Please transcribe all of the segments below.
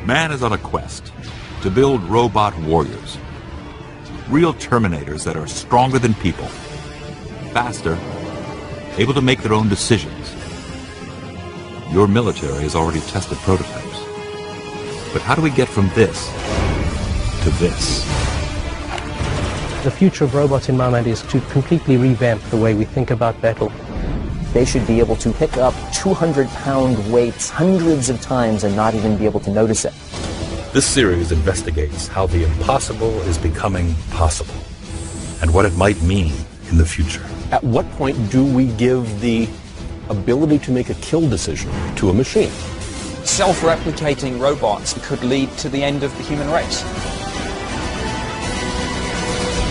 Man is on a quest to build robot warriors. Real Terminators that are stronger than people, faster, able to make their own decisions. Your military has already tested prototypes. But how do we get from this to this? The future of robots in my mind is to completely revamp the way we think about battle. They should be able to pick up 200-pound weights hundreds of times and not even be able to notice it. This series investigates how the impossible is becoming possible and what it might mean in the future. At what point do we give the ability to make a kill decision to a machine? Self-replicating robots could lead to the end of the human race.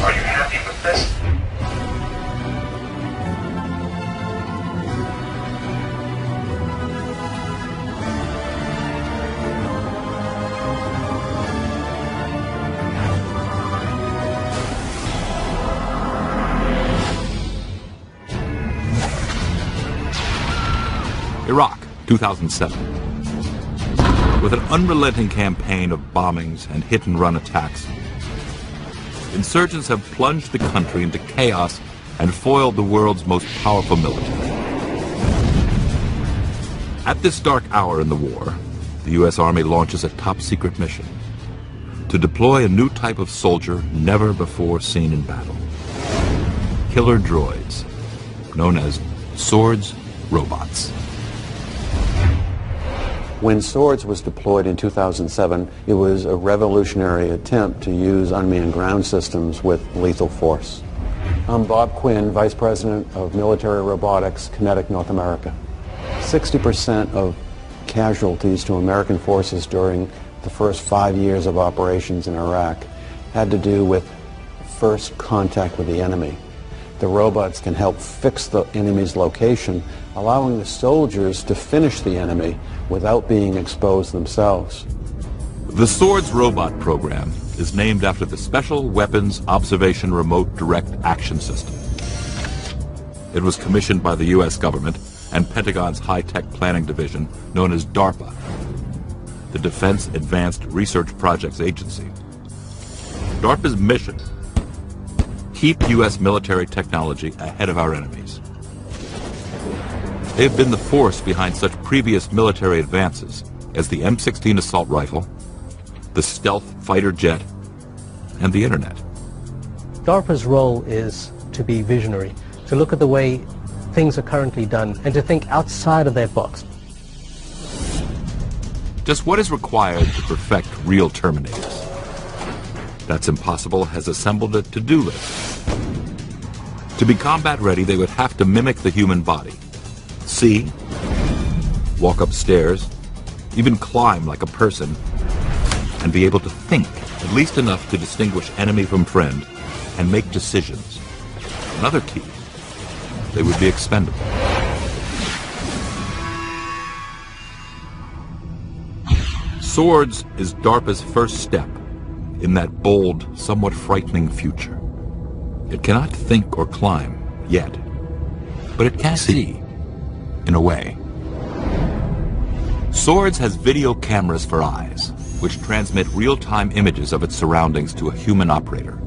Are you happy with this? Iraq, 2007. With an unrelenting campaign of bombings and hit-and-run attacks, insurgents have plunged the country into chaos and foiled the world's most powerful military. At this dark hour in the war, the U.S. Army launches a top-secret mission to deploy a new type of soldier never before seen in battle. Killer droids, known as Swords Robots. When Swords was deployed in 2007, it was a revolutionary attempt to use unmanned ground systems with lethal force. I'm Bob Quinn, Vice President of Military Robotics, Kinetic North America. 60% of casualties to American forces during the first 5 years of operations in Iraq had to do with first contact with the enemy. The robots can help fix the enemy's location, allowing the soldiers to finish the enemy without being exposed themselves. The Swords Robot program is named after the Special Weapons Observation Remote Direct Action System. It was commissioned by the U.S. government and Pentagon's High-Tech Planning Division, known as DARPA, the Defense Advanced Research Projects Agency. DARPA's mission: keep U.S. military technology ahead of our enemies. They have been the force behind such previous military advances as the M16 assault rifle, the stealth fighter jet, and the internet. DARPA's role is to be visionary, to look at the way things are currently done, and to think outside of that box. Just what is required to perfect real Terminators? That's Impossible has assembled a to-do list. To be combat ready, they would have to mimic the human body. See, walk upstairs, even climb like a person, and be able to think at least enough to distinguish enemy from friend and make decisions. Another key: they would be expendable. Swords is DARPA's first step in that bold, somewhat frightening future. It cannot think or climb yet, but it can see, in a way. Swords has video cameras for eyes, which transmit real-time images of its surroundings to a human operator.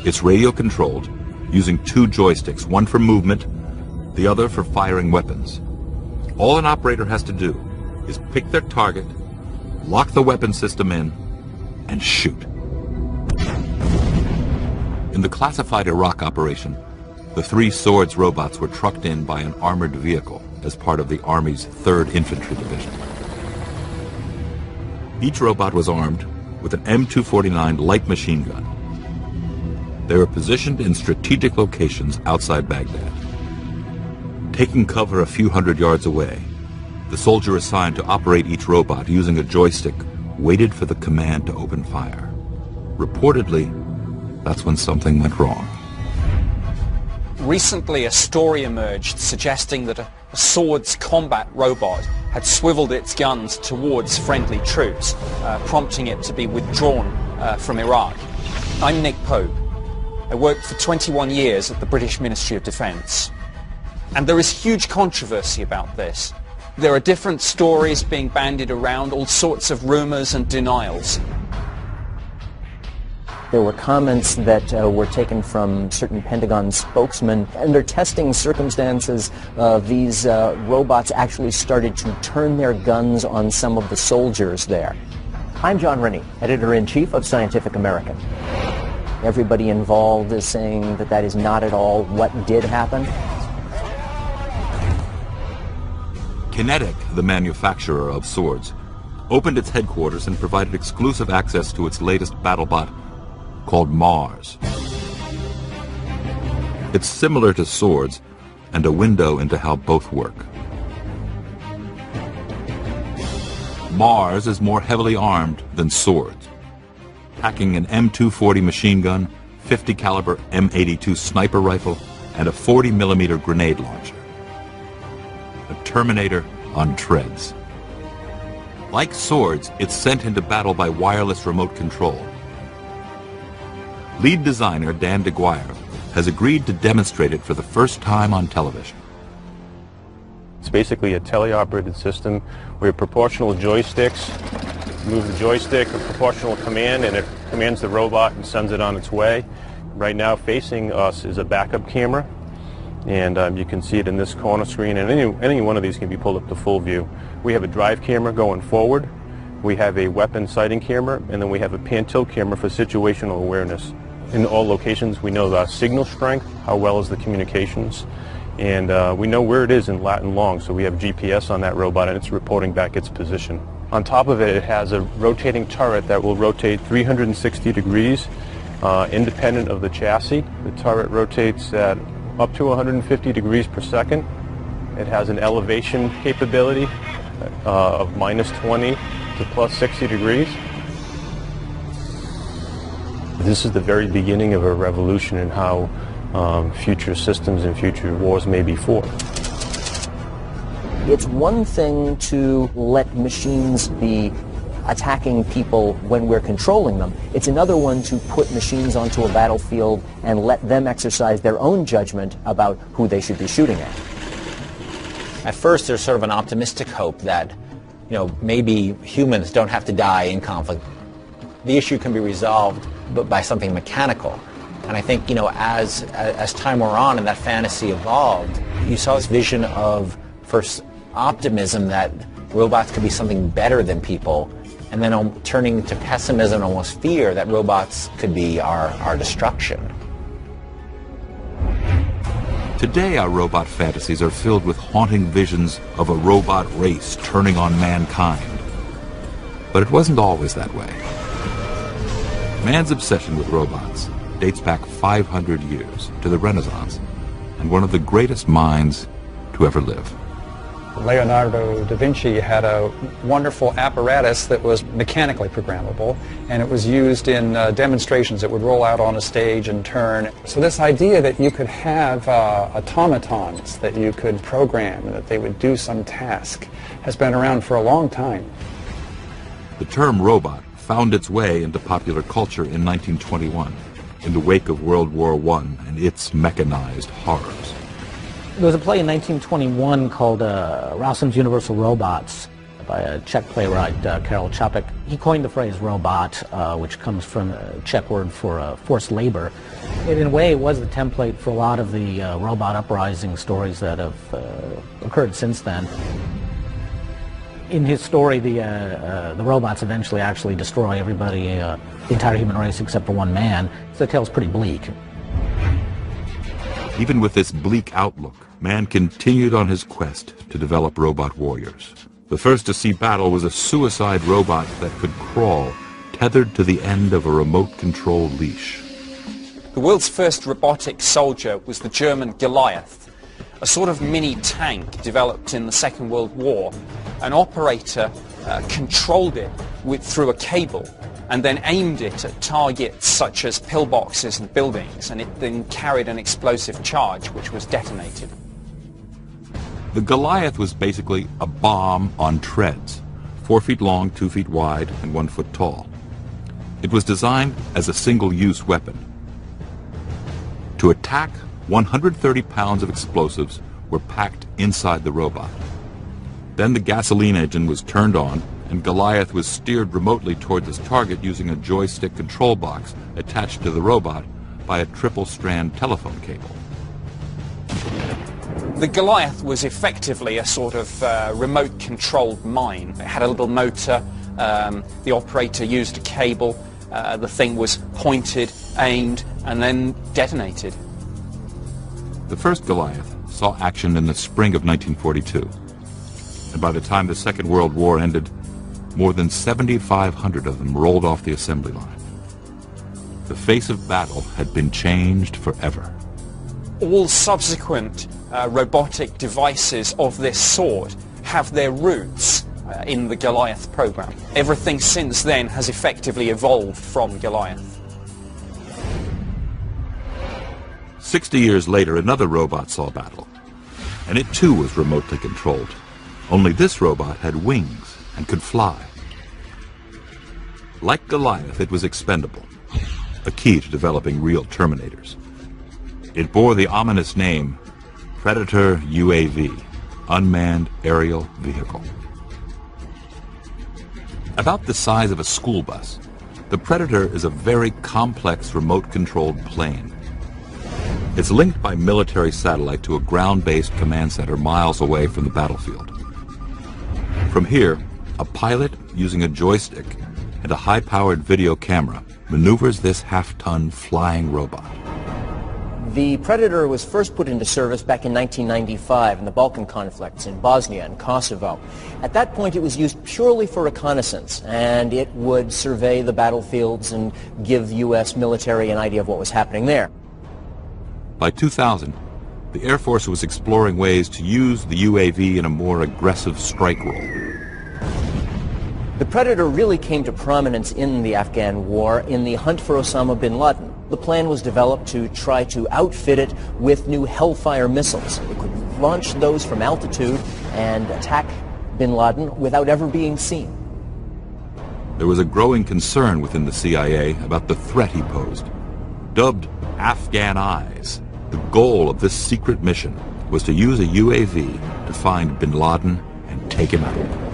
It's radio-controlled, using 2 joysticks, one for movement, the other for firing weapons. All an operator has to do is pick their target, lock the weapon system in, and shoot. In the classified Iraq operation, the 3 Swords robots were trucked in by an armored vehicle as part of the Army's 3rd Infantry Division. Each robot was armed with an M249 light machine gun. They were positioned in strategic locations outside Baghdad. Taking cover a few hundred yards away, the soldier assigned to operate each robot using a joystick waited for the command to open fire. Reportedly, that's when something went wrong. Recently, a story emerged suggesting that a Swords combat robot had swiveled its guns towards friendly troops, prompting it to be withdrawn from Iraq. I'm Nick Pope. I worked for 21 years at the British Ministry of Defence. And there is huge controversy about this. There are different stories being bandied around, all sorts of rumors and denials. There were comments that were taken from certain Pentagon spokesmen. Under testing circumstances, these robots actually started to turn their guns on some of the soldiers there. I'm John Rennie, Editor-in-Chief of Scientific American. Everybody involved is saying that that is not at all what did happen. Kinetic, the manufacturer of swords, opened its headquarters and provided exclusive access to its latest battlebot called Mars. It's similar to swords and a window into how both work. Mars is more heavily armed than swords, packing an M240 machine gun, 50 caliber M82 sniper rifle, and a 40mm grenade launcher. A Terminator on treads. Like swords, it's sent into battle by wireless remote control. Lead designer Dan DeGuire has agreed to demonstrate it for the first time on television. It's basically a teleoperated system. We have proportional joysticks. Move the joystick, a proportional command, and it commands the robot and sends it on its way. Right now facing us is a backup camera, and you can see it in this corner screen, and any one of these can be pulled up to full view. We have a drive camera going forward. We have a weapon sighting camera, and then we have a pan-tilt camera for situational awareness. In all locations, we know the signal strength, how well is the communications, and we know where it is in lat and long, so we have GPS on that robot, and it's reporting back its position. On top of it, it has a rotating turret that will rotate 360 degrees, independent of the chassis. The turret rotates at up to 150 degrees per second. It has an elevation capability of -20 to +60 degrees. This is the very beginning of a revolution in how future systems and future wars may be fought. It's one thing to let machines be attacking people when we're controlling them. It's another one to put machines onto a battlefield and let them exercise their own judgment about who they should be shooting at. At first, there's sort of an optimistic hope that, maybe humans don't have to die in conflict. The issue can be resolved by something mechanical. And I think, as time wore on and that fantasy evolved, you saw this vision of first optimism that robots could be something better than people, and then turning to pessimism and almost fear that robots could be our destruction. Today, our robot fantasies are filled with haunting visions of a robot race turning on mankind. But it wasn't always that way. Man's obsession with robots dates back 500 years to the Renaissance and one of the greatest minds to ever live. Leonardo da Vinci had a wonderful apparatus that was mechanically programmable, and it was used in demonstrations that would roll out on a stage and turn. So this idea that you could have automatons that you could program and that they would do some task has been around for a long time. The term robot found its way into popular culture in 1921 in the wake of World War I and its mechanized horrors. There was a play in 1921 called Rossum's Universal Robots by a Czech playwright, Karel Čapek. He coined the phrase robot, which comes from a Czech word for forced labor. In a way, it was the template for a lot of the robot uprising stories that have occurred since then. In his story, the robots eventually actually destroy everybody, the entire human race except for one man. So the tale's pretty bleak. Even with this bleak outlook, man continued on his quest to develop robot warriors. The first to see battle was a suicide robot that could crawl, tethered to the end of a remote control leash. The world's first robotic soldier was the German Goliath, a sort of mini tank developed in the Second World War. An operator controlled it through a cable and then aimed it at targets such as pillboxes and buildings, and it then carried an explosive charge which was detonated. The Goliath was basically a bomb on treads, 4 feet long, 2 feet wide, and 1 foot tall. It was designed as a single-use weapon. To attack, 130 pounds of explosives were packed inside the robot. Then the gasoline engine was turned on, and Goliath was steered remotely towards its target using a joystick control box attached to the robot by a triple-strand telephone cable. The Goliath was effectively a sort of remote-controlled mine. It had a little motor, the operator used a cable, the thing was pointed, aimed, and then detonated. The first Goliath saw action in the spring of 1942, and by the time the Second World War ended, more than 7,500 of them rolled off the assembly line. The face of battle had been changed forever. All subsequent robotic devices of this sort have their roots in the Goliath program. Everything since then has effectively evolved from Goliath. 60 years later, another robot saw battle, and it too was remotely controlled. Only this robot had wings and could fly. Like Goliath, it was expendable, a key to developing real Terminators. It bore the ominous name Predator UAV, Unmanned Aerial Vehicle. About the size of a school bus, the Predator is a very complex remote-controlled plane. It's linked by military satellite to a ground-based command center miles away from the battlefield. From here, a pilot using a joystick and a high-powered video camera maneuvers this half-ton flying robot. The Predator was first put into service back in 1995 in the Balkan conflicts in Bosnia and Kosovo. At that point, it was used purely for reconnaissance, and it would survey the battlefields and give the U.S. military an idea of what was happening there. By 2000, the Air Force was exploring ways to use the UAV in a more aggressive strike role. The Predator really came to prominence in the Afghan war in the hunt for Osama bin Laden. The plan was developed to try to outfit it with new Hellfire missiles. It could launch those from altitude and attack bin Laden without ever being seen. There was a growing concern within the CIA about the threat he posed. Dubbed Afghan Eyes, the goal of this secret mission was to use a UAV to find bin Laden and take him out.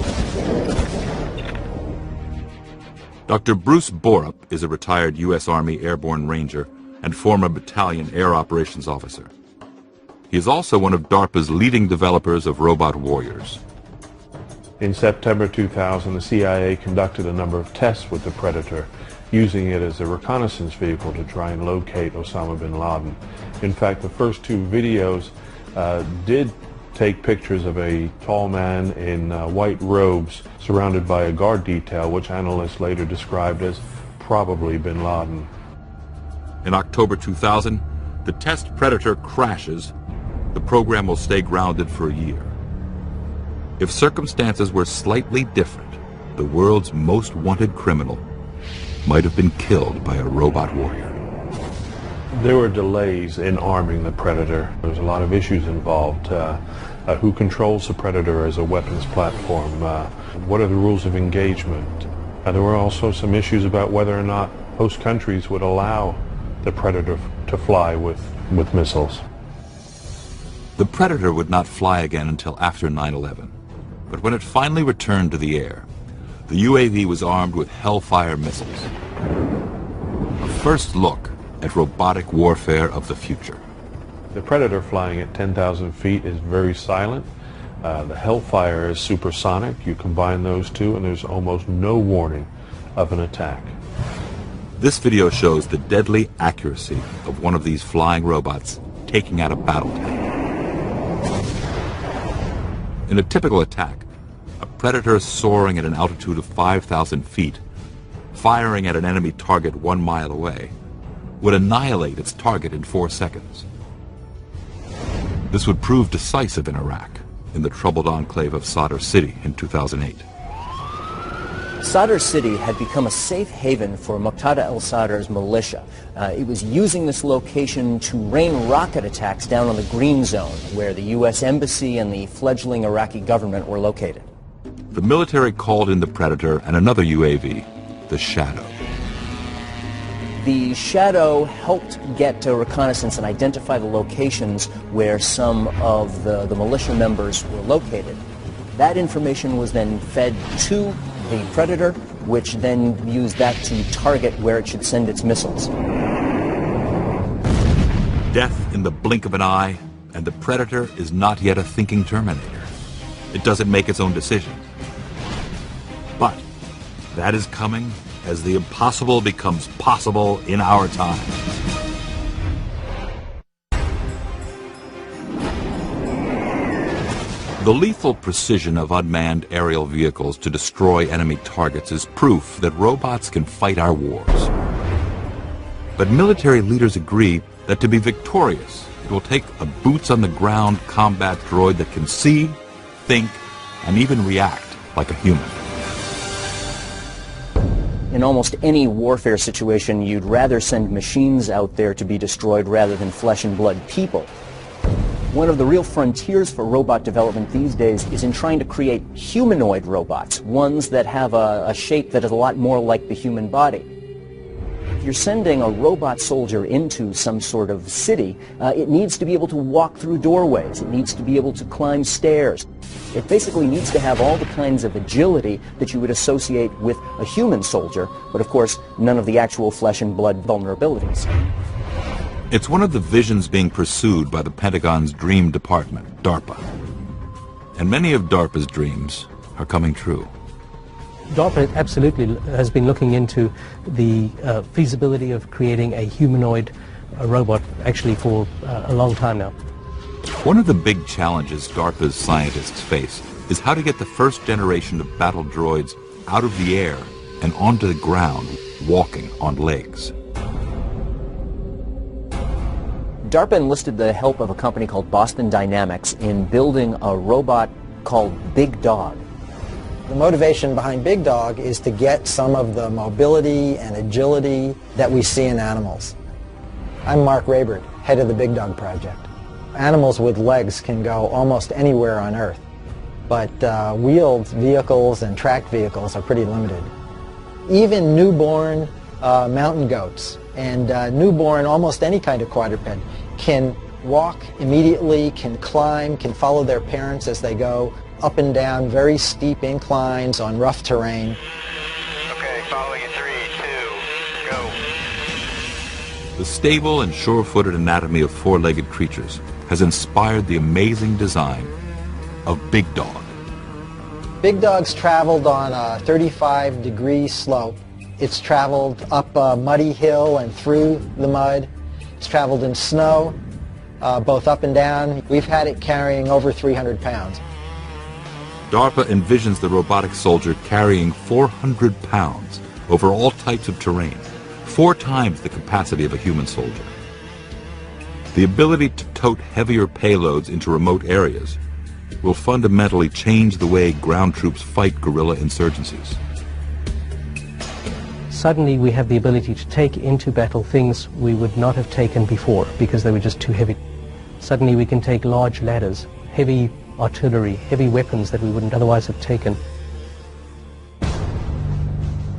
Dr. Bruce Borup is a retired U.S. Army Airborne Ranger and former battalion air operations officer. He is also one of DARPA's leading developers of robot warriors. In September 2000, the CIA conducted a number of tests with the Predator, using it as a reconnaissance vehicle to try and locate Osama bin Laden. In fact, the first two videos did take pictures of a tall man in white robes surrounded by a guard detail, which analysts later described as probably bin Laden. In October 2000, the test Predator crashes. The program will stay grounded for a year. If circumstances were slightly different, the world's most wanted criminal might have been killed by a robot warrior. There were delays in arming the Predator. There's a lot of issues involved. Who controls the Predator as a weapons platform? What are the rules of engagement? There were also some issues about whether or not host countries would allow the Predator to fly with missiles. The Predator would not fly again until after 9/11. But when it finally returned to the air, the UAV was armed with Hellfire missiles. A first look at robotic warfare of the future. The Predator flying at 10,000 feet is very silent. The Hellfire is supersonic. You combine those two and there's almost no warning of an attack. This video shows the deadly accuracy of one of these flying robots taking out a battle tank. In a typical attack, a Predator soaring at an altitude of 5,000 feet, firing at an enemy target 1 mile away, would annihilate its target in 4 seconds. This would prove decisive in Iraq, in the troubled enclave of Sadr City in 2008. Sadr City had become a safe haven for Muqtada al-Sadr's militia. It was using this location to rain rocket attacks down on the Green Zone, where the U.S. Embassy and the fledgling Iraqi government were located. The military called in the Predator and another UAV, the Shadow. The Shadow helped get reconnaissance and identify the locations where some of the militia members were located. That information was then fed to the predator, which then used that to target where it should send its missiles. Death in the blink of an eye, and the predator is not yet a thinking Terminator. It doesn't make its own decisions. But that is coming as the impossible becomes possible in our time. The lethal precision of unmanned aerial vehicles to destroy enemy targets is proof that robots can fight our wars. But military leaders agree that to be victorious, it will take a boots-on-the-ground combat droid that can see, think, and even react like a human. In almost any warfare situation, you'd rather send machines out there to be destroyed rather than flesh and blood people. One of the real frontiers for robot development these days is in trying to create humanoid robots, ones that have a shape that is a lot more like the human body. If you're sending a robot soldier into some sort of city, it needs to be able to walk through doorways. It needs to be able to climb stairs. It basically needs to have all the kinds of agility that you would associate with a human soldier, but of course, none of the actual flesh and blood vulnerabilities. It's one of the visions being pursued by the Pentagon's Dream Department, DARPA. And many of DARPA's dreams are coming true. DARPA absolutely has been looking into the feasibility of creating a humanoid robot actually for a long time now. One of the big challenges DARPA's scientists face is how to get the first generation of battle droids out of the air and onto the ground, walking on legs. DARPA enlisted the help of a company called Boston Dynamics in building a robot called Big Dog. The motivation behind Big Dog is to get some of the mobility and agility that we see in animals. I'm Mark Raybert, head of the Big Dog project. Animals with legs can go almost anywhere on Earth, but wheeled vehicles and tracked vehicles are pretty limited. Even newborn mountain goats and newborn almost any kind of quadruped can walk immediately, can climb, can follow their parents as they go up and down very steep inclines on rough terrain. Okay, following in 3, 2, go. The stable and sure-footed anatomy of four-legged creatures has inspired the amazing design of Big Dog. Big Dog's traveled on a 35-degree slope. It's traveled up a muddy hill and through the mud. It's traveled in snow, both up and down. We've had it carrying over 300 pounds. DARPA envisions the robotic soldier carrying 400 pounds over all types of terrain, 4 times the capacity of a human soldier. The ability to tote heavier payloads into remote areas will fundamentally change the way ground troops fight guerrilla insurgencies. Suddenly we have the ability to take into battle things we would not have taken before because they were just too heavy. Suddenly we can take large ladders, heavy artillery, heavy weapons that we wouldn't otherwise have taken.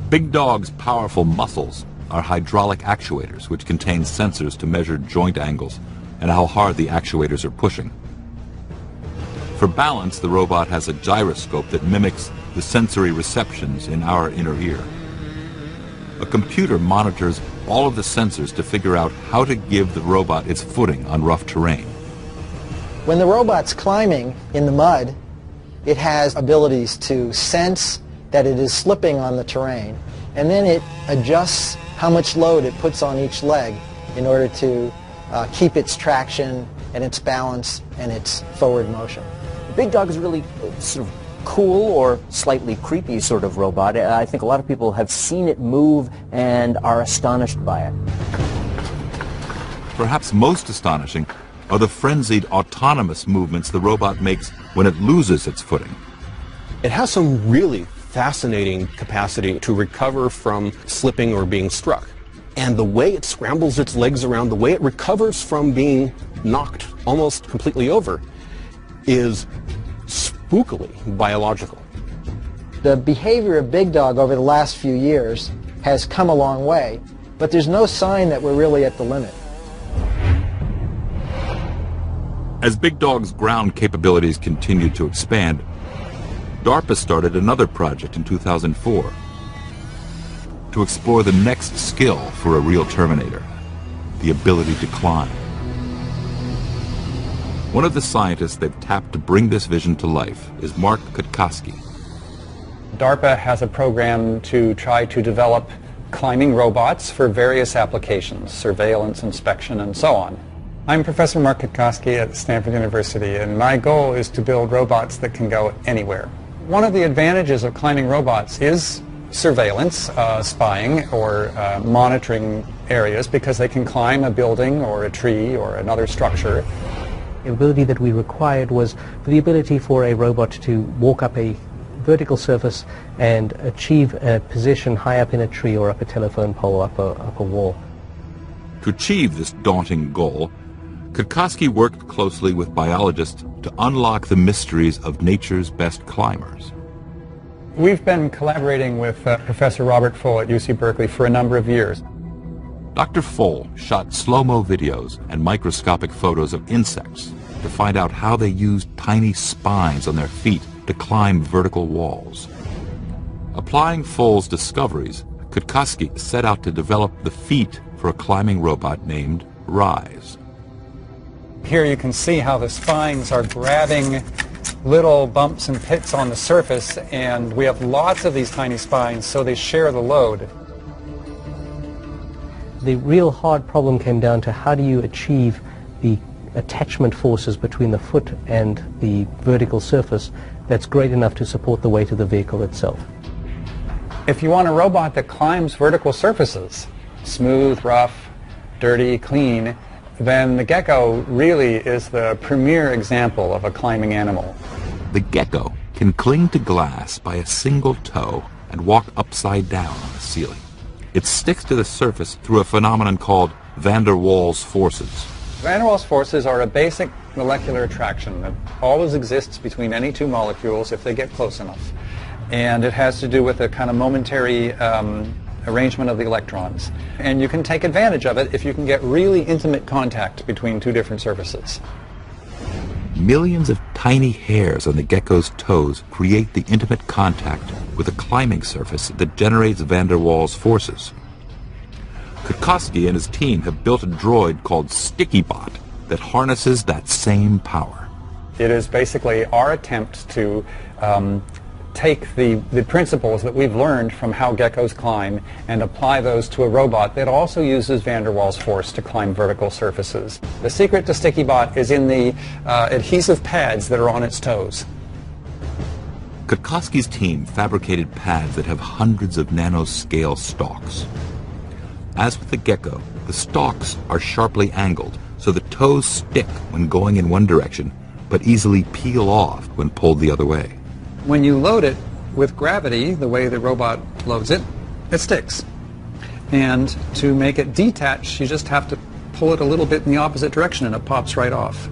Big Dog's powerful muscles are hydraulic actuators which contain sensors to measure joint angles and how hard the actuators are pushing. For balance, the robot has a gyroscope that mimics the sensory receptions in our inner ear. A computer monitors all of the sensors to figure out how to give the robot its footing on rough terrain. When the robot's climbing in the mud, it has abilities to sense that it is slipping on the terrain, and then it adjusts how much load it puts on each leg in order to keep its traction and its balance and its forward motion. Big Dog is really sort of cool or slightly creepy sort of robot. I think a lot of people have seen it move and are astonished by it. Perhaps most astonishing are the frenzied autonomous movements the robot makes when it loses its footing. It has some really fascinating capacity to recover from slipping or being struck. And the way it scrambles its legs around, the way it recovers from being knocked almost completely over, is spookily biological. The behavior of Big Dog over the last few years has come a long way, but there's no sign that we're really at the limit. As Big Dog's ground capabilities continue to expand, DARPA started another project in 2004 to explore the next skill for a real Terminator, the ability to climb. One of the scientists they've tapped to bring this vision to life is Mark Kutkoski. DARPA has a program to try to develop climbing robots for various applications, surveillance, inspection, and so on. I'm Professor Mark Kutkoski at Stanford University, and my goal is to build robots that can go anywhere. One of the advantages of climbing robots is surveillance, spying, or monitoring areas, because they can climb a building or a tree or another structure. The ability that we required was the ability for a robot to walk up a vertical surface and achieve a position high up in a tree or up a telephone pole, up a wall. To achieve this daunting goal, Kutkoski worked closely with biologists to unlock the mysteries of nature's best climbers. We've been collaborating with Professor Robert Full at UC Berkeley for a number of years. Dr. Full shot slow-mo videos and microscopic photos of insects to find out how they used tiny spines on their feet to climb vertical walls. Applying Full's discoveries, Kutkoski set out to develop the feet for a climbing robot named Rise. Here you can see how the spines are grabbing little bumps and pits on the surface, and we have lots of these tiny spines, so they share the load. The real hard problem came down to how do you achieve the attachment forces between the foot and the vertical surface that's great enough to support the weight of the vehicle itself. If you want a robot that climbs vertical surfaces, smooth, rough, dirty, clean, then the gecko really is the premier example of a climbing animal. The gecko can cling to glass by a single toe and walk upside down on the ceiling. It sticks to the surface through a phenomenon called van der Waals forces. Van der Waals forces are a basic molecular attraction that always exists between any two molecules if they get close enough. And it has to do with a kind of momentary arrangement of the electrons. And you can take advantage of it if you can get really intimate contact between two different surfaces. Millions of tiny hairs on the gecko's toes create the intimate contact with a climbing surface that generates van der Waals forces. Kutkoski and his team have built a droid called StickyBot that harnesses that same power. It is basically our attempt to take the principles that we've learned from how geckos climb and apply those to a robot that also uses van der Waals force to climb vertical surfaces. The secret to StickyBot is in the adhesive pads that are on its toes. Kutkoski's team fabricated pads that have hundreds of nanoscale stalks. As with the gecko, the stalks are sharply angled, so the toes stick when going in one direction, but easily peel off when pulled the other way. When you load it with gravity, the way the robot loads it, it sticks. And to make it detach, you just have to pull it a little bit in the opposite direction and it pops right off.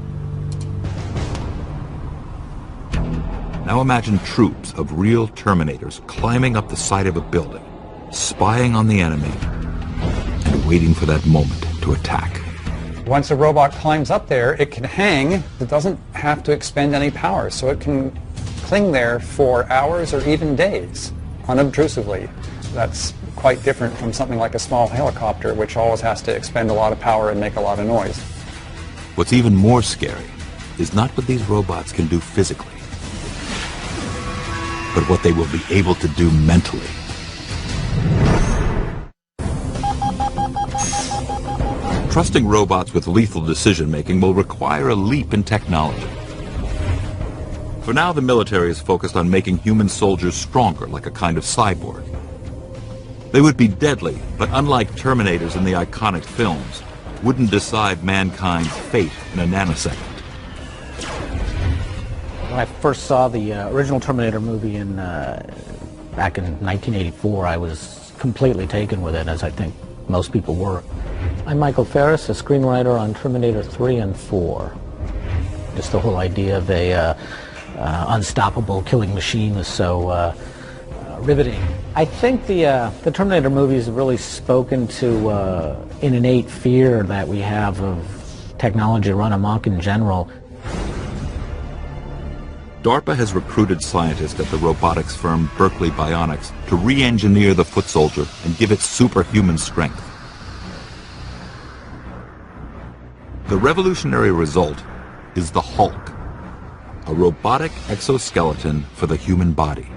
Now imagine troops of real Terminators climbing up the side of a building, spying on the enemy, and waiting for that moment to attack. Once a robot climbs up there, it can hang. It doesn't have to expend any power, so it can cling there for hours or even days, unobtrusively. That's quite different from something like a small helicopter, which always has to expend a lot of power and make a lot of noise. What's even more scary is not what these robots can do physically, but what they will be able to do mentally. Trusting robots with lethal decision-making will require a leap in technology. For now, the military is focused on making human soldiers stronger, like a kind of cyborg. They would be deadly, but unlike Terminators in the iconic films, wouldn't decide mankind's fate in a nanosecond. When I first saw the original Terminator movie back in 1984, I was completely taken with it, as I think most people were. I'm Michael Ferris, a screenwriter on Terminator 3 and 4. Just the whole idea of a unstoppable killing machine was so riveting. I think the Terminator movies have really spoken to an innate fear that we have of technology run amok in general. DARPA has recruited scientists at the robotics firm Berkeley Bionics to re-engineer the foot soldier and give it superhuman strength. The revolutionary result is the Hulk, a robotic exoskeleton for the human body.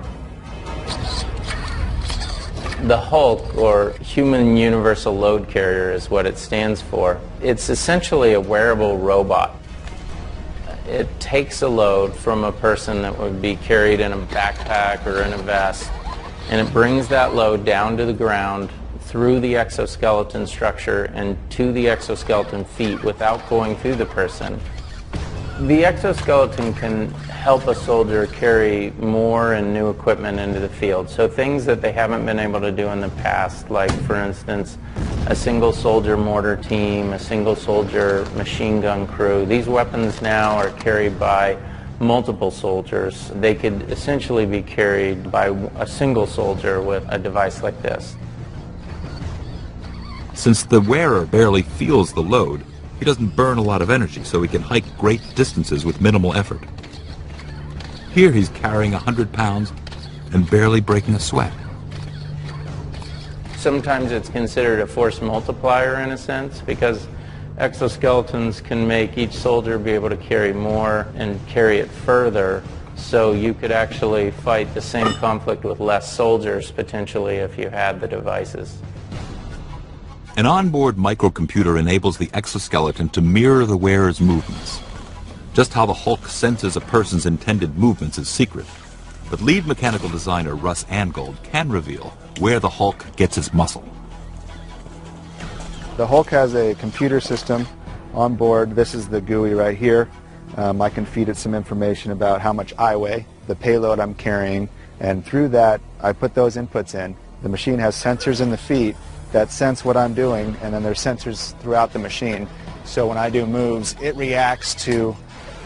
The Hulk, or Human Universal Load Carrier, is what it stands for. It's essentially a wearable robot. It takes a load from a person that would be carried in a backpack or in a vest, and it brings that load down to the ground through the exoskeleton structure and to the exoskeleton feet without going through the person. The exoskeleton can help a soldier carry more and new equipment into the field. So things that they haven't been able to do in the past, like for instance, a single soldier mortar team, a single soldier machine gun crew. These weapons now are carried by multiple soldiers. They could essentially be carried by a single soldier with a device like this. Since the wearer barely feels the load, he doesn't burn a lot of energy, so he can hike great distances with minimal effort. Here he's carrying 100 pounds and barely breaking a sweat. Sometimes it's considered a force multiplier in a sense, because exoskeletons can make each soldier be able to carry more and carry it further, so you could actually fight the same conflict with less soldiers potentially if you had the devices. An onboard microcomputer enables the exoskeleton to mirror the wearer's movements. Just how the Hulk senses a person's intended movements is secret, but lead mechanical designer Russ Angold can reveal where the Hulk gets his muscle. The Hulk has a computer system on board. This is the GUI right here. I can feed it some information about how much I weigh, the payload I'm carrying, and through that I put those inputs in. The machine has sensors in the feet that sense what I'm doing, and then there's sensors throughout the machine. So when I do moves, it reacts to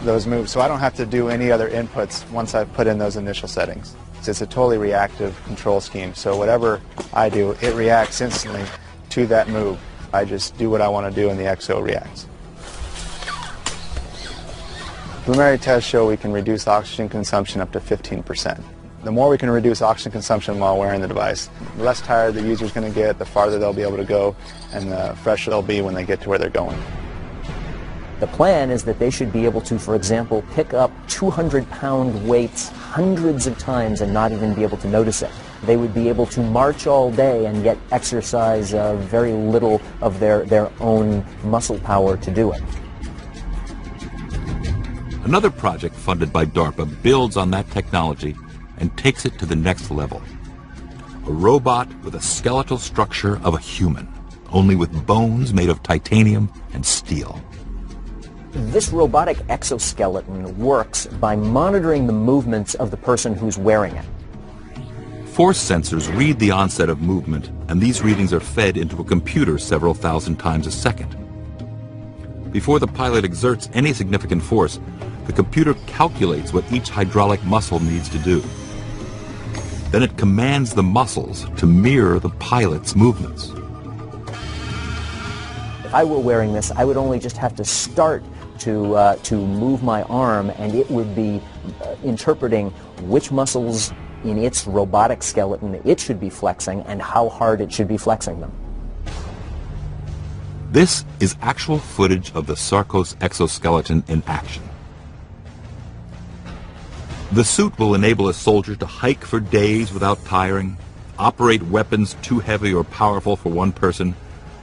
those moves. So I don't have to do any other inputs once I've put in those initial settings. It's a totally reactive control scheme. So whatever I do, it reacts instantly to that move. I just do what I want to do and the exo reacts. Preliminary tests show we can reduce oxygen consumption up to 15%. The more we can reduce oxygen consumption while wearing the device, the less tired the user's going to get, the farther they'll be able to go, and the fresher they'll be when they get to where they're going. The plan is that they should be able to, for example, pick up 200-pound weights hundreds of times and not even be able to notice it. They would be able to march all day and yet exercise very little of their own muscle power to do it. Another project funded by DARPA builds on that technology and takes it to the next level. A robot with a skeletal structure of a human, only with bones made of titanium and steel. This robotic exoskeleton works by monitoring the movements of the person who's wearing it. Force sensors read the onset of movement, and these readings are fed into a computer several thousand times a second. Before the pilot exerts any significant force, the computer calculates what each hydraulic muscle needs to do. Then it commands the muscles to mirror the pilot's movements. If I were wearing this, I would only just have to start to move my arm, and it would be interpreting which muscles in its robotic skeleton it should be flexing and how hard it should be flexing them. This is actual footage of the Sarcos exoskeleton in action. The suit will enable a soldier to hike for days without tiring, operate weapons too heavy or powerful for one person,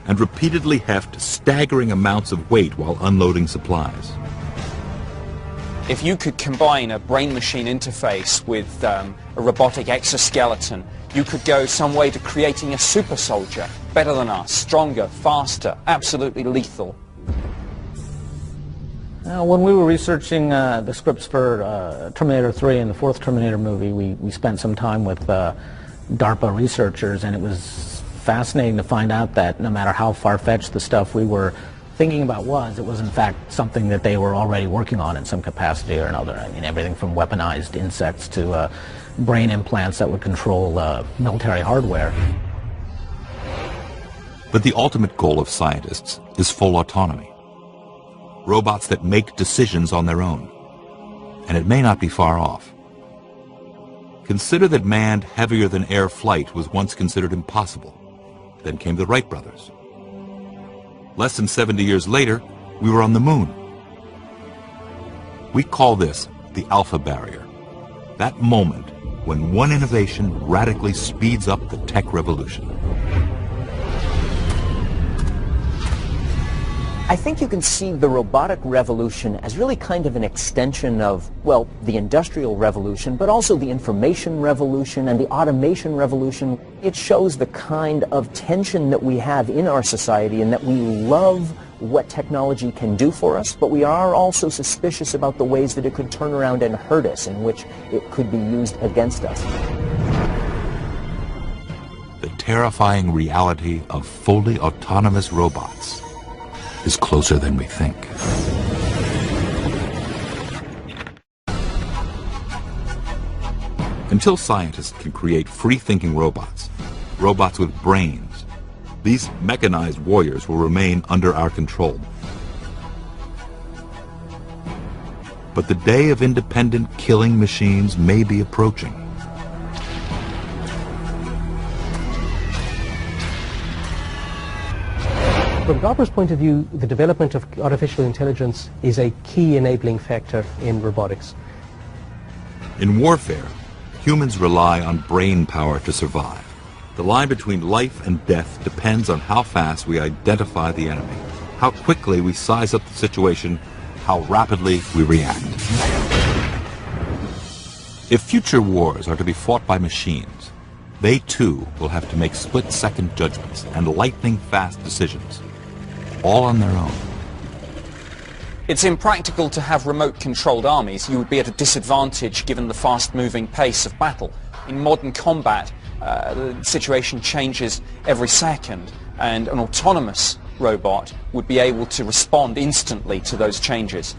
and repeatedly heft staggering amounts of weight while unloading supplies. If you could combine a brain-machine interface with a robotic exoskeleton, you could go some way to creating a super soldier, better than us, stronger, faster, absolutely lethal. When we were researching the scripts for Terminator 3 and the fourth Terminator movie, we spent some time with DARPA researchers, and it was fascinating to find out that no matter how far-fetched the stuff we were thinking about it was in fact something that they were already working on in some capacity or another. I mean, everything from weaponized insects to brain implants that would control military hardware. But the ultimate goal of scientists is full autonomy. Robots that make decisions on their own. and it may not be far off. Consider that manned, heavier-than-air flight was once considered impossible. Then came the Wright brothers. Less than 70 years later, we were on the moon. We call this the Alpha Barrier, that moment when one innovation radically speeds up the tech revolution. I think you can see the robotic revolution as really kind of an extension of, well, the industrial revolution, but also the information revolution and the automation revolution. It shows the kind of tension that we have in our society, and that we love what technology can do for us, but we are also suspicious about the ways that it could turn around and hurt us, in which it could be used against us. The terrifying reality of fully autonomous robots is closer than we think. Until scientists can create free-thinking robots, robots with brains, these mechanized warriors will remain under our control. But the day of independent killing machines may be approaching. From DARPA's point of view, the development of artificial intelligence is a key enabling factor in robotics. In warfare, humans rely on brain power to survive. The line between life and death depends on how fast we identify the enemy, how quickly we size up the situation, how rapidly we react. If future wars are to be fought by machines, they too will have to make split-second judgments and lightning-fast decisions, all on their own. It's impractical to have remote-controlled armies. You would be at a disadvantage given the fast-moving pace of battle. In modern combat, the situation changes every second, and an autonomous robot would be able to respond instantly to those changes.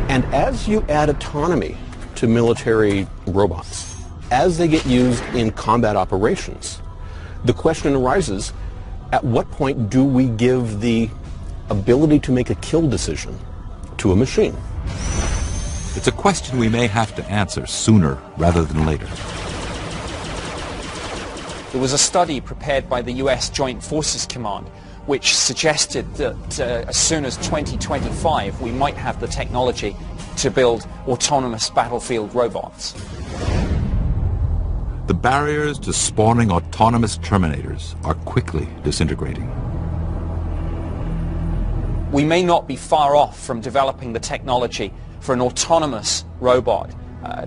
And as you add autonomy to military robots, as they get used in combat operations, the question arises, at what point do we give the ability to make a kill decision to a machine? It's a question we may have to answer sooner rather than later. There was a study prepared by the US Joint Forces Command which suggested that as soon as 2025 we might have the technology to build autonomous battlefield robots. The barriers to spawning autonomous terminators are quickly disintegrating. We may not be far off from developing the technology for an autonomous robot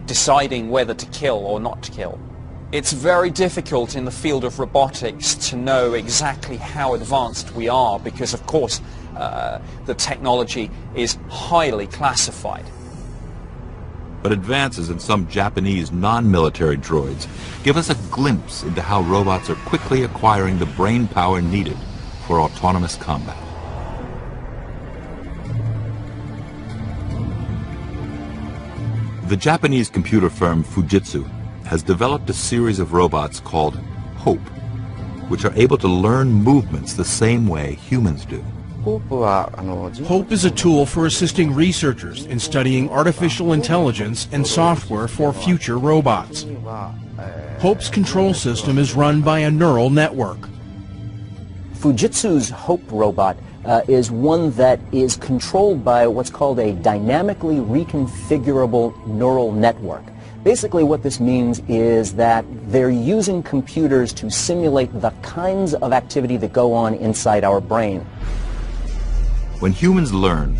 deciding whether to kill or not to kill. It's very difficult in the field of robotics to know exactly how advanced we are because, of course, the technology is highly classified. But advances in some Japanese non-military droids give us a glimpse into how robots are quickly acquiring the brain power needed for autonomous combat. The Japanese computer firm Fujitsu has developed a series of robots called Hope, which are able to learn movements the same way humans do. Hope is a tool for assisting researchers in studying artificial intelligence and software for future robots. Hope's control system is run by a neural network. Fujitsu's Hope robot is one that is controlled by what's called a dynamically reconfigurable neural network. Basically what this means is that they're using computers to simulate the kinds of activity that go on inside our brain. When humans learn,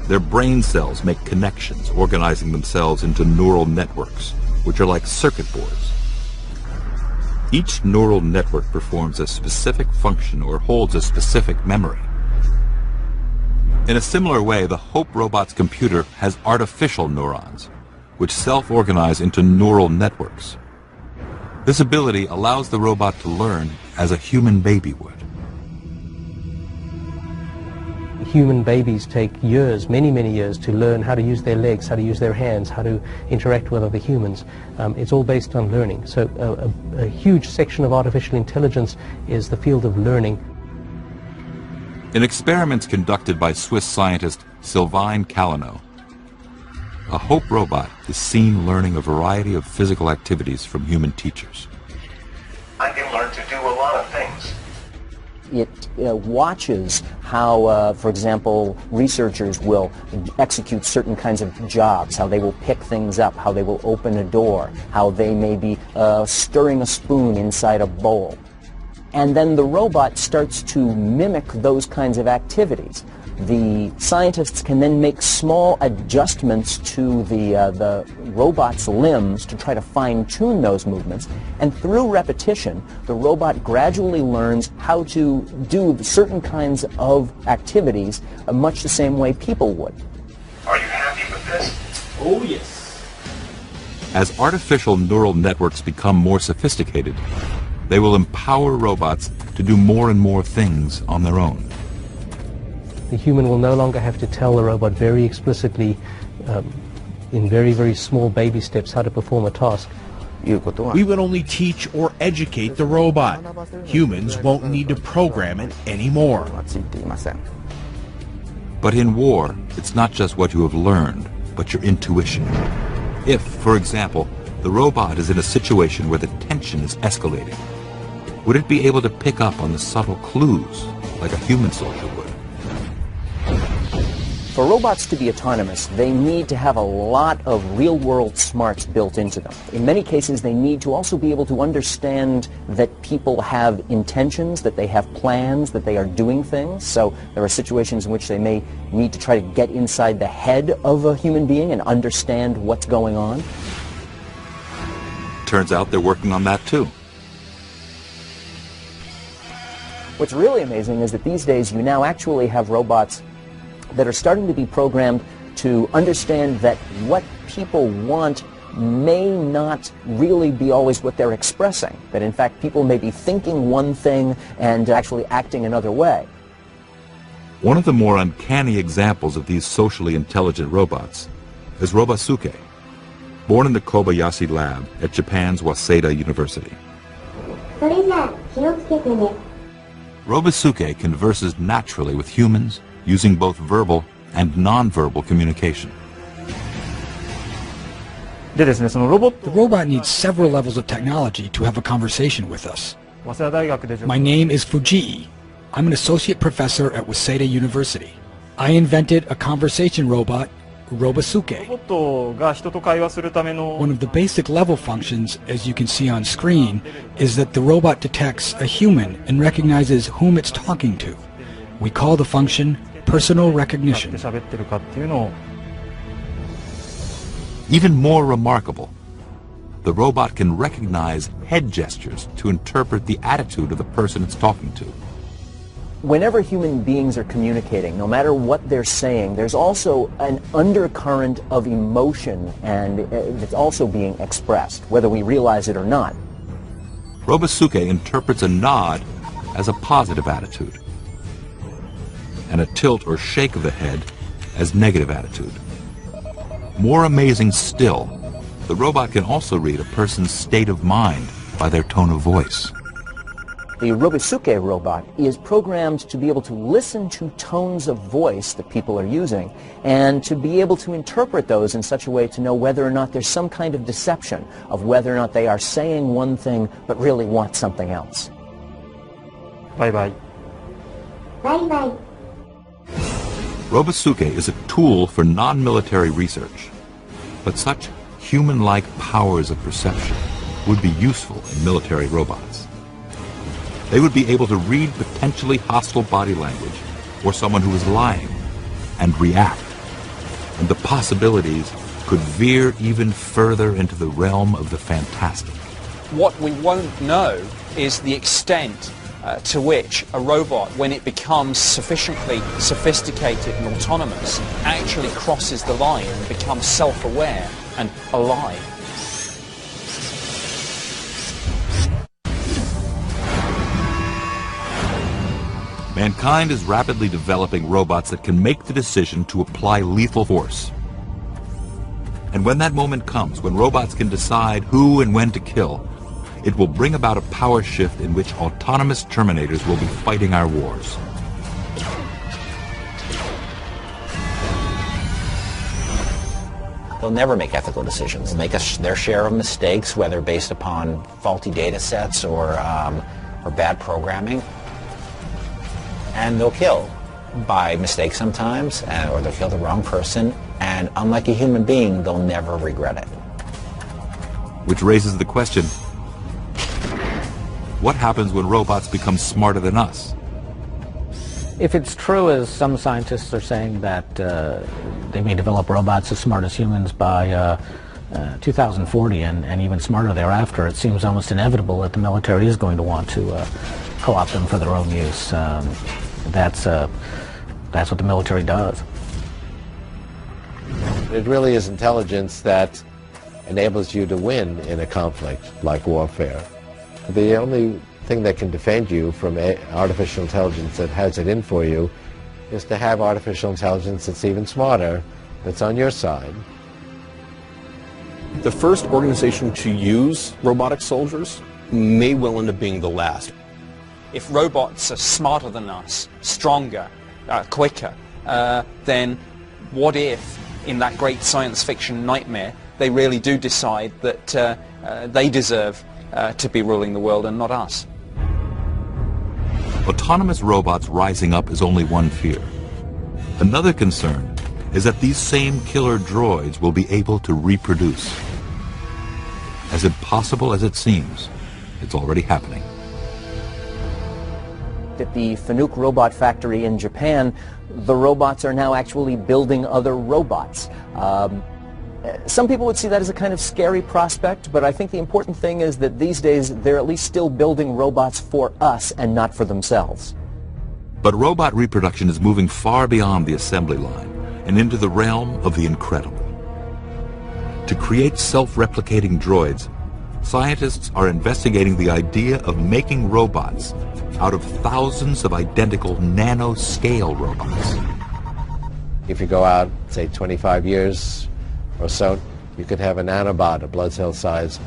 their brain cells make connections, organizing themselves into neural networks, which are like circuit boards. Each neural network performs a specific function or holds a specific memory. In a similar way, the Hope robot's computer has artificial neurons, which self-organize into neural networks. This ability allows the robot to learn as a human baby would. Human babies take years, many, many years, to learn how to use their legs, how to use their hands, how to interact with other humans. It's all based on learning. So a huge section of artificial intelligence is the field of learning. In experiments conducted by Swiss scientist Sylvain Callineau, a Hope robot is seen learning a variety of physical activities from human teachers. I can learn to do a lot of things. It watches how, for example, researchers will execute certain kinds of jobs, how they will pick things up, how they will open a door, how they may be stirring a spoon inside a bowl. And then the robot starts to mimic those kinds of activities. The scientists can then make small adjustments to the robot's limbs to try to fine-tune those movements, and through repetition, the robot gradually learns how to do certain kinds of activities much the same way people would. Are you happy with this? Oh, yes. As artificial neural networks become more sophisticated, they will empower robots to do more and more things on their own. The human will no longer have to tell the robot very explicitly, in very, very small baby steps, how to perform a task. We would only teach or educate the robot. Humans won't need to program it anymore. But in war, it's not just what you have learned, but your intuition. If, for example, the robot is in a situation where the tension is escalating, would it be able to pick up on the subtle clues like a human soldier would? For robots to be autonomous, they need to have a lot of real-world smarts built into them. In many cases, they need to also be able to understand that people have intentions, that they have plans, that they are doing things. So there are situations in which they may need to try to get inside the head of a human being and understand what's going on. Turns out they're working on that too. What's really amazing is that these days you now actually have robots that are starting to be programmed to understand that what people want may not really be always what they're expressing. That in fact people may be thinking one thing and actually acting another way. One of the more uncanny examples of these socially intelligent robots is Robasuke, born in the Kobayashi lab at Japan's Waseda University. Robasuke converses naturally with humans using both verbal and non-verbal communication. The robot needs several levels of technology to have a conversation with us. My name is Fujii. I'm an associate professor at Waseda University. I invented a conversation robot, Robasuke. One of the basic level functions, as you can see on screen, is that the robot detects a human and recognizes whom it's talking to. We call the function personal recognition. Even more remarkable, the robot can recognize head gestures to interpret the attitude of the person it's talking to. Whenever human beings are communicating, no matter what they're saying, there's also an undercurrent of emotion, and it's also being expressed, whether we realize it or not. Robasuke interprets a nod as a positive attitude, and a tilt or shake of the head as negative attitude. More amazing still, the robot can also read a person's state of mind by their tone of voice. The Robasuke robot is programmed to be able to listen to tones of voice that people are using and to be able to interpret those in such a way to know whether or not there's some kind of deception of whether or not they are saying one thing but really want something else. Bye-bye. Bye-bye. Robasuke is a tool for non-military research, but such human-like powers of perception would be useful in military robots. They would be able to read potentially hostile body language or someone who is lying and react, and the possibilities could veer even further into the realm of the fantastic. What we won't know is the extent to which a robot, when it becomes sufficiently sophisticated and autonomous, actually crosses the line and becomes self-aware and alive. Mankind is rapidly developing robots that can make the decision to apply lethal force. And when that moment comes, when robots can decide who and when to kill, it will bring about a power shift in which autonomous terminators will be fighting our wars. they'll never make ethical decisions. They'll make their share of mistakes, whether based upon faulty data sets or bad programming. And they'll kill by mistake sometimes, or they'll kill the wrong person. And unlike a human being, they'll never regret it. Which raises the question, what happens when robots become smarter than us? If it's true, as some scientists are saying, that they may develop robots as smart as humans by 2040 and even smarter thereafter, it seems almost inevitable that the military is going to want to co-opt them for their own use. That's what the military does. It really is intelligence that enables you to win in a conflict like warfare. The only thing that can defend you from artificial intelligence that has it in for you is to have artificial intelligence that's even smarter, that's on your side. The first organization to use robotic soldiers may well end up being the last. If robots are smarter than us, stronger, quicker, then what if, in that great science fiction nightmare, they really do decide that they deserve to be ruling the world and not us? Autonomous robots rising up is only one fear. Another concern is that these same killer droids will be able to reproduce. As impossible as it seems, it's already happening. At the Fanuc robot factory in Japan, the robots are now actually building other robots. Some people would see that as a kind of scary prospect, but I think the important thing is that these days they're at least still building robots for us and not for themselves. But robot reproduction is moving far beyond the assembly line and into the realm of the incredible. To create self-replicating droids, scientists are investigating the idea of making robots out of thousands of identical nano-scale robots. If you go out, say, 25 years or so, you could have a nanobot, a blood cell size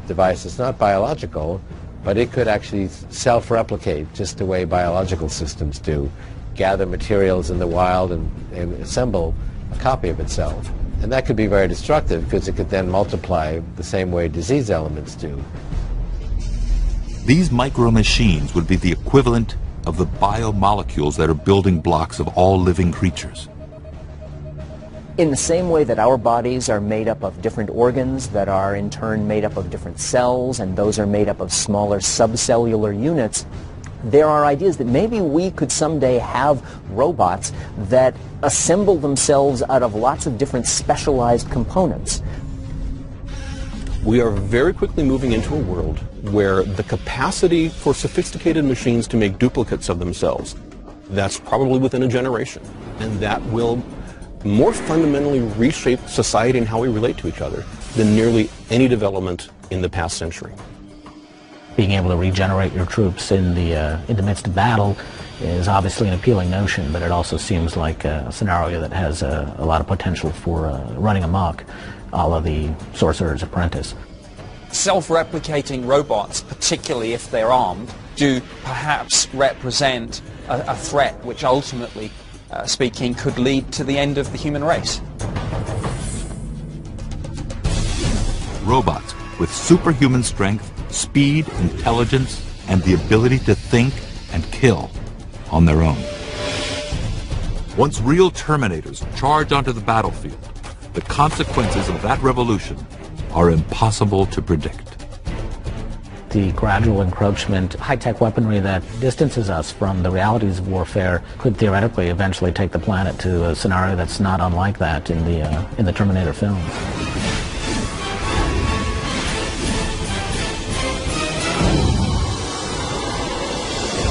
device. It's not biological, but it could actually self-replicate just the way biological systems do, gather materials in the wild and assemble a copy of itself. And that could be very destructive because it could then multiply the same way disease elements do. These micro-machines would be the equivalent of the biomolecules that are building blocks of all living creatures. In the same way that our bodies are made up of different organs that are in turn made up of different cells, and those are made up of smaller subcellular units, there are ideas that maybe we could someday have robots that assemble themselves out of lots of different specialized components. We are very quickly moving into a world where the capacity for sophisticated machines to make duplicates of themselves, that's probably within a generation, and that will more fundamentally reshape society and how we relate to each other than nearly any development in the past century. Being able to regenerate your troops in the midst of battle is obviously an appealing notion, but it also seems like a scenario that has a lot of potential for running amok, a la the Sorcerer's Apprentice. Self-replicating robots, particularly if they're armed, do perhaps represent a threat which ultimately speaking, could lead to the end of the human race. Robots with superhuman strength, speed, intelligence, and the ability to think and kill on their own. Once real Terminators charge onto the battlefield, the consequences of that revolution are impossible to predict. The gradual encroachment, high-tech weaponry that distances us from the realities of warfare could theoretically eventually take the planet to a scenario that's not unlike that in the Terminator films.